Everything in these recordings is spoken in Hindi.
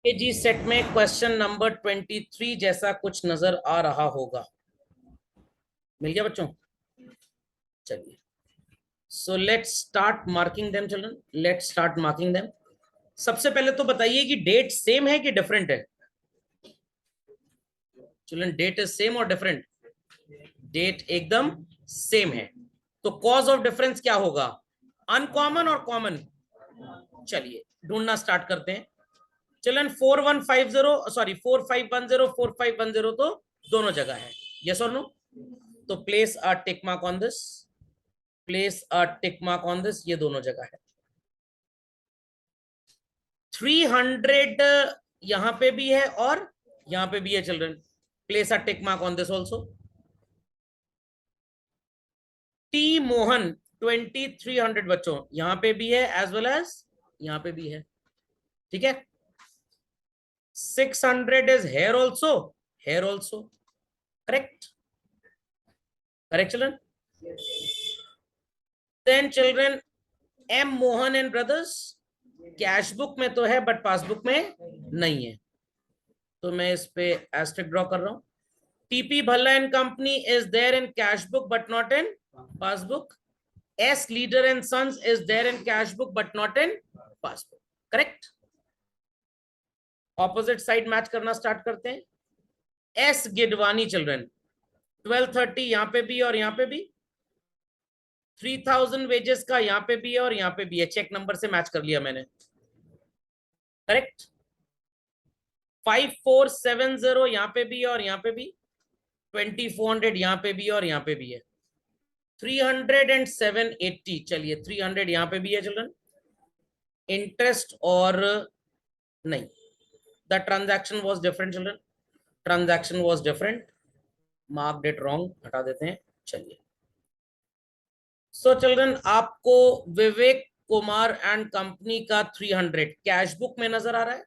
जी सेट में क्वेश्चन नंबर 23 जैसा कुछ नजर आ रहा होगा। मिल गया बच्चों? चलिए, so let's start marking them children, let's start marking them. सबसे पहले तो बताइए कि डेट सेम है कि डिफरेंट है? चिल्ड्रन, डेट इज सेम और डिफरेंट? डेट एकदम सेम है। तो कॉज ऑफ डिफरेंस क्या होगा? अनकॉमन और कॉमन? चलिए ढूंढना स्टार्ट करते हैं। चिल्ड्रन 4150, सॉरी 4510, 4510 तो दोनों जगह है। यस और नो? तो place a tick mark on this, place a tick mark on this, ये दोनों जगह है। 300 यहां पे भी है और यहां पे भी है children, place a tick mark on this also. T Mohan 2300 बच्चों, यहां पे भी है एज वेल एज यहां पे भी है। ठीक है। 600 is here also, here also. Correct? Correct children? Then children M Mohan and brothers, cash book में तो है बट पासबुक में नहीं है, तो मैं इस पे एस्टेरिक ड्रॉ कर रहा हूं। TP Bhalla and company is there in cash book but not in passbook. S leader and sons is there in cash book but not in passbook. Correct? Opposite side match करना स्टार्ट करते हैं। एस गिडवानी चिल्ड्रन 1230 यहां पे भी और यहां पे भी। 3000 वेजेस का यहां पे भी है और यहां पे भी है। चेक नंबर से मैच कर लिया मैंने। करेक्ट? 5470 यहां पे भी है और यहां पे भी। 2400 यहां पे भी है और यहां पे भी है। 300 एंड 780, चलिए 300 यहां पे भी है चिल्ड्रन। इंटरेस्ट और नहीं, the transaction was different children, transaction was different. Mark date wrong, हटा देते हैं। चलिए, सो चिल्ड्रन आपको विवेक कुमार एंड कंपनी का 300 कैश बुक में नजर आ रहा है।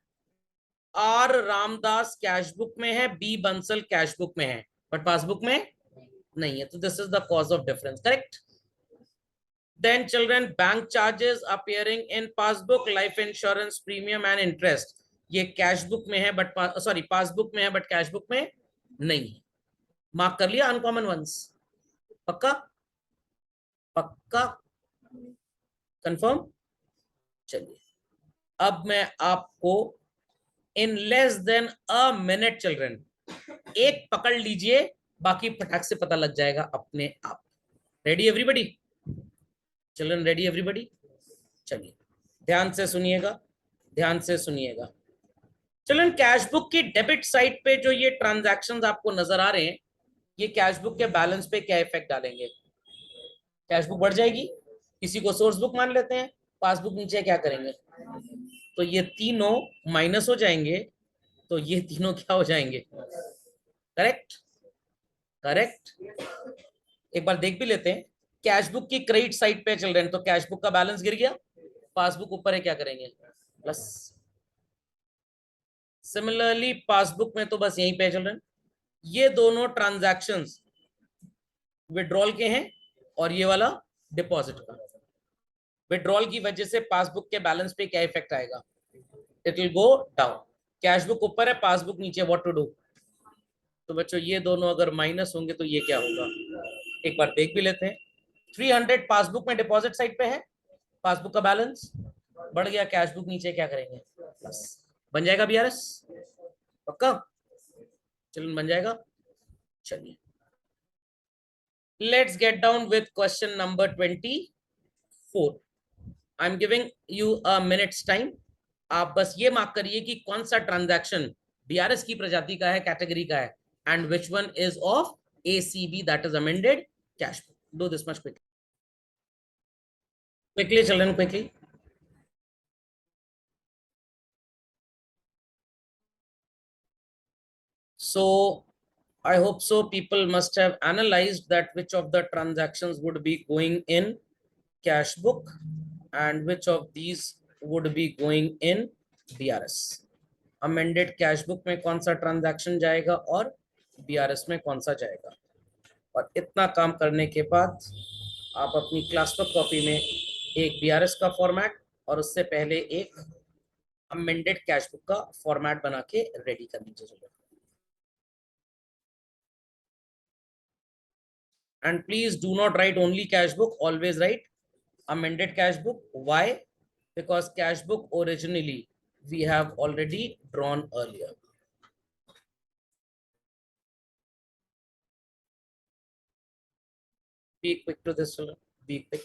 आर रामदास कैश बुक में है, बी बंसल कैश बुक में है बट पासबुक में नहीं है, तो this is the cause of difference. Correct? Then children bank charges appearing in passbook, life insurance premium and interest, ये कैश बुक में है बट सॉरी पासबुक में है बट कैश बुक में नहीं है। मार्क कर लिया अनकॉमन वंस? पक्का? पक्का? कंफर्म? चलिए, अब मैं आपको in less than a minute children एक पकड़ लीजिए, बाकी फटाक से पता लग जाएगा अपने आप। Ready everybody? Children ready everybody? चलिए ध्यान से सुनिएगा, ध्यान से सुनिएगा। चिल्ड्रन कैश बुक की डेबिट साइड पे जो ये ट्रांजैक्शंस आपको नजर आ रहे हैं, ये कैश बुक के बैलेंस पे क्या इफेक्ट डालेंगे? कैश बुक बढ़ जाएगी, किसी को सोर्स बुक मान लेते हैं, पासबुक नीचे क्या करेंगे, तो ये तीनों माइनस हो जाएंगे, तो ये तीनों क्या हो जाएंगे? करेक्ट? करेक्ट? एक बार देख भी लेते हैं। कैश बुक की क्रेडिट साइड पे चल रहे हैं, तो कैश बुक का बैलेंस गिर गया, पासबुक ऊपर है, क्या करेंगे? प्लस। सिमिलरली पासबुक में तो बस यहीं पे चल रहे हैं। ये दोनों ट्रांजैक्शंस विड्रॉल के हैं और ये वाला डिपॉजिट का। विड्रॉल की वजह से पासबुक के बैलेंस पे क्या इफेक्ट आएगा? It will go down. Cash book ऊपर है, पासबुक नीचे, व्हाट टू डू? तो बच्चों ये दोनों अगर माइनस होंगे तो ये क्या होगा, एक बार देख भी लेते हैं। 300 पासबुक में डिपॉजिट साइड पे है, पासबुक का बैलेंस बढ़ गया, कैश बुक नीचे, क्या करेंगे? प्लस। बन जाएगा बीआरएस? पक्का? चलिए बन जाएगा। चलिए let's get down with question number 24। I am giving you a minutes time. आप बस ये मार्क करिए कि कौन सा ट्रांजैक्शन बीआरएस की प्रजाति का है, कैटेगरी का है, and which one is of ACB, that is amended cash book. Do this much quickly, quickly children, quickly. So I hope so people must have analyzed that which of the transactions would be going in cash book and which of these would be going in BRS। Amended cash book में कौन सा ट्रांजैक्शन जाएगा और बीआरएस में कौन सा जाएगा। और इतना काम करने के बाद आप अपनी क्लास वर्क कॉपी में एक बीआरएस का फॉर्मेट और उससे पहले एक अमेंडेड कैश बुक का फॉर्मेट बना के रेडी कर लीजिए चलो। And please do not write only cash book, always write amended cash book. Why? Because cash book originally we have already drawn earlier. Be quick to this, children. Be quick.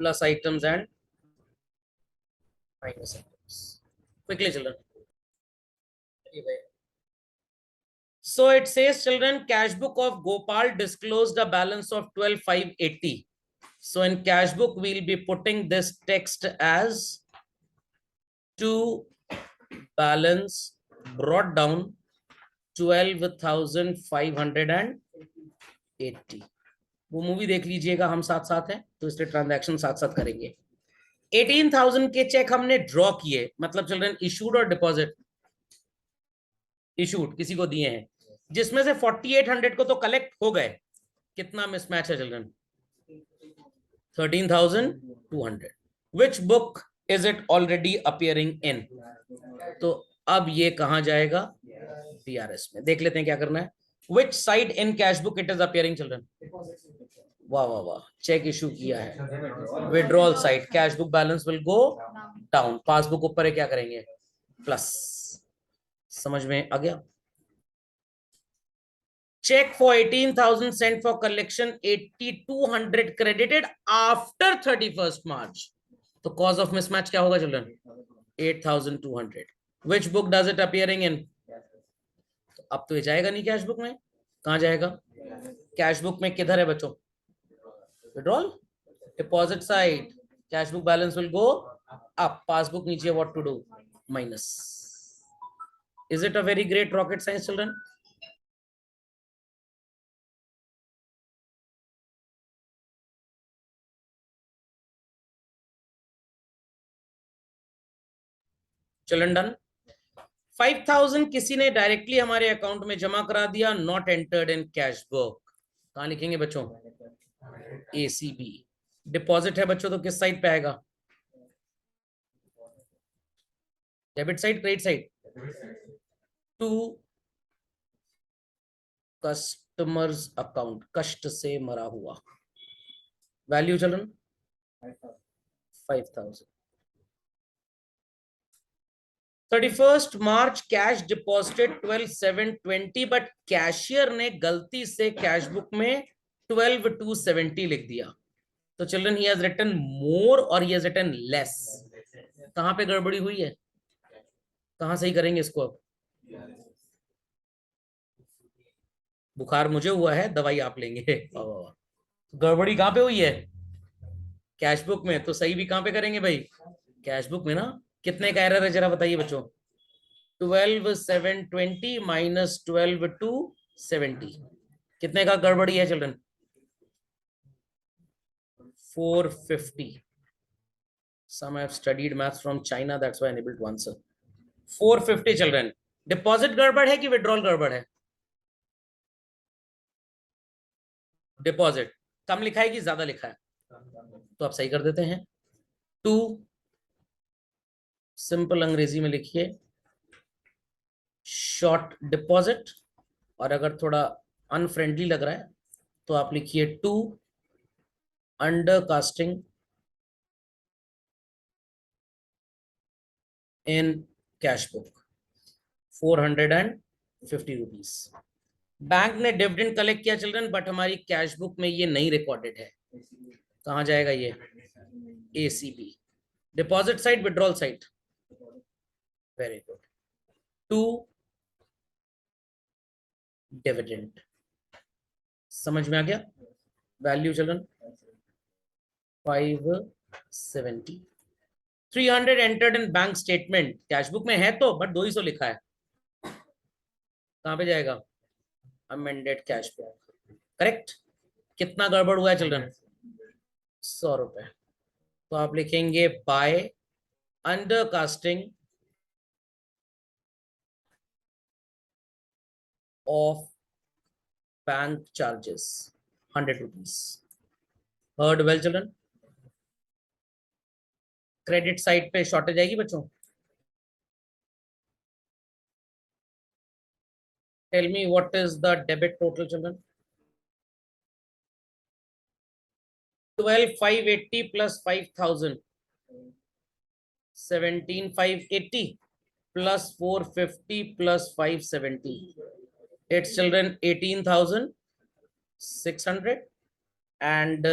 Plus items and minus items. Quickly, children. So it says, children, cash book of Gopal disclosed a balance of 12,580. So in cash book, we'll be putting this text as to balance brought down 12,580. वो मूवी देख लीजिएगा, हम साथ साथ हैं तो इसलिए ट्रांजैक्शन साथ साथ करेंगे। 18,000 के चेक हमने ड्रॉ किए, मतलब चिल्ड्रन इशूड और डिपॉजिट। इशूड किसी को दिए हैं, जिसमें से 4800 को तो कलेक्ट हो गए। कितना मिसमैच है children? 13,200. Which book is it already appearing in? तो अब ये कहां जाएगा? बीआरएस में। देख लेते हैं क्या करना है। Which side in cash book it is appearing children? वाह वाह वाह, चेक इशू किया है, withdrawal side. Cash book balance will go down, passbook ऊपर है, क्या करेंगे? प्लस। समझ में आ गया? Cheque for 18,000 sent for collection, 8,200 credited after 31st March. तो कॉज ऑफ मिसमैच क्या होगा children? 8,200. Which book does it appearing in? अब तो ये जाएगा नहीं कैश बुक में, कहां जाएगा? कैश बुक में किधर है बच्चों? Withdrawal, deposit side. Cash book balance will go up, passbook नीचे, what to do? Minus. Is it a very great rocket science children? Children done. 5,000 किसी ने डायरेक्टली हमारे अकाउंट में जमा करा दिया, not entered in cash book. कहां लिखेंगे बच्चों? एसीबी। डिपॉजिट है बच्चों, तो किस साइड पे आएगा? Debit side, credit side? To customers account, कष्ट से मरा हुआ। Value children 5,000। 31st March cash deposited 12,720, but cashier ने गलती से कैश बुक में 12,270 लिख दिया। तो चिल्ड्रन ही हैज रिटन मोर और ही हैज रिटन लेस। कहां पे गड़बड़ी हुई है? कहां सही करेंगे इसको? अब बुखार मुझे हुआ है, दवाई आप लेंगे। गड़बड़ी कहां पे हुई है? कैश बुक में। तो सही भी कहां पे करेंगे भाई? कैश बुक में ना। कितने का एरर है जरा बताइए बच्चों? 12,720 माइनस 12,270, कितने का गड़बड़ी है children? 450. Some have studied maths from China, that's why I'm able to answer. 450 children. Deposit गड़बड़ है कि विड्रॉल गड़बड़ है? डिपॉजिट कम लिखा है कि ज्यादा लिखा है? तो आप सही कर देते हैं। टू, सिंपल अंग्रेजी में लिखिए शॉर्ट डिपॉजिट, और अगर थोड़ा अनफ्रेंडली लग रहा है तो आप लिखिए to undercasting in cash book 450 rupees. Bank ने डिविडेंड कलेक्ट किया चिल्ड्रन, बट हमारी कैश बुक में ये नहीं रिकॉर्डेड है। कहां जाएगा ये? ACB. Deposit side, withdrawal side? Very good. To dividend. समझ में आ गया? Value children 570। 300 entered in bank statement, cash book में है तो, बट 200 लिखा है। कहां पे जाएगा? Amended cash book. करेक्ट। कितना गड़बड़ हुआ है चिल्ड्रन? 100 रुपए। तो आप लिखेंगे by undercasting of bank charges 100 rupees. Heard well children? Credit side पे शॉर्टेज आएगी बच्चों. Tell me what is the debit total children? 12,580 plus 5,000. 17,580 plus 450 plus 570. It's children 18,600 and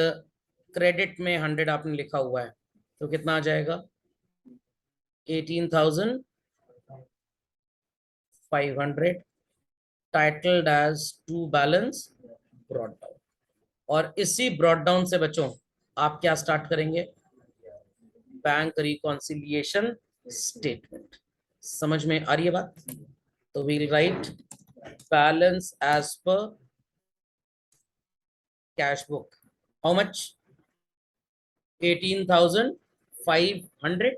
credit में 100 आपने लिखा हुआ है तो कितना आ जाएगा 18,500 titled as to balance brought down. और इसी ब्रॉड डाउन से बच्चों आप क्या स्टार्ट करेंगे बैंक रिकॉन्सिलिएशन स्टेटमेंट. समझ में आ रही है बात? तो we'll write balance as per cash book how much 18,500.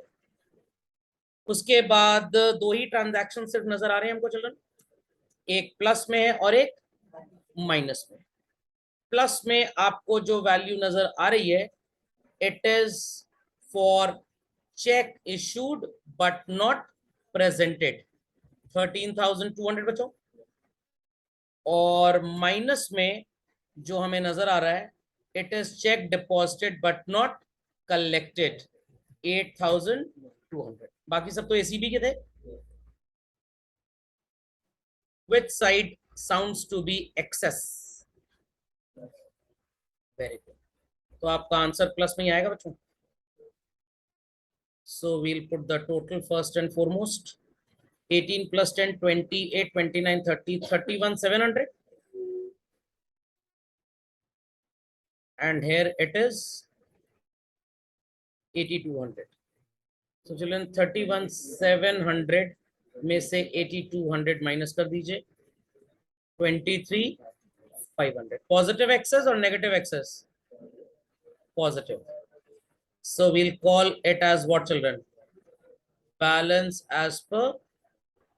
उसके बाद दो ही ट्रांजैक्शन सिर्फ नजर आ रहे हैं हमको चिल्ड्रन, एक प्लस में है और एक माइनस में. प्लस में आपको जो वैल्यू नजर आ रही है it is for check issued but not presented 13,200 बच्चों. और माइनस में जो हमें नजर आ रहा है it is check deposited but not collected 8,200. बाकी सब तो एसीबी के थे. Which side sounds to be excess? Very good. तो आपका आंसर प्लस में ही आएगा बच्चों. So we'll put the total first and foremost. 18 plus 10, 28, 29, 30, 31,700. And here it is 8,200. So children 31,700 में से 8,200 माइनस कर दीजिए 23,500. पॉजिटिव एक्सेस और negative excess positive. So we'll call it as what children? Balance as per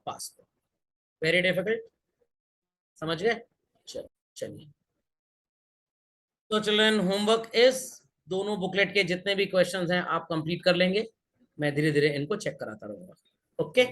past. Very difficult. समझ गए? चलिए. तो चिल्ड्रन होमवर्क इज दोनों बुकलेट के जितने भी क्वेश्चंस हैं आप कंप्लीट कर लेंगे. मैं धीरे धीरे इनको चेक कराता रहूंगा. ओके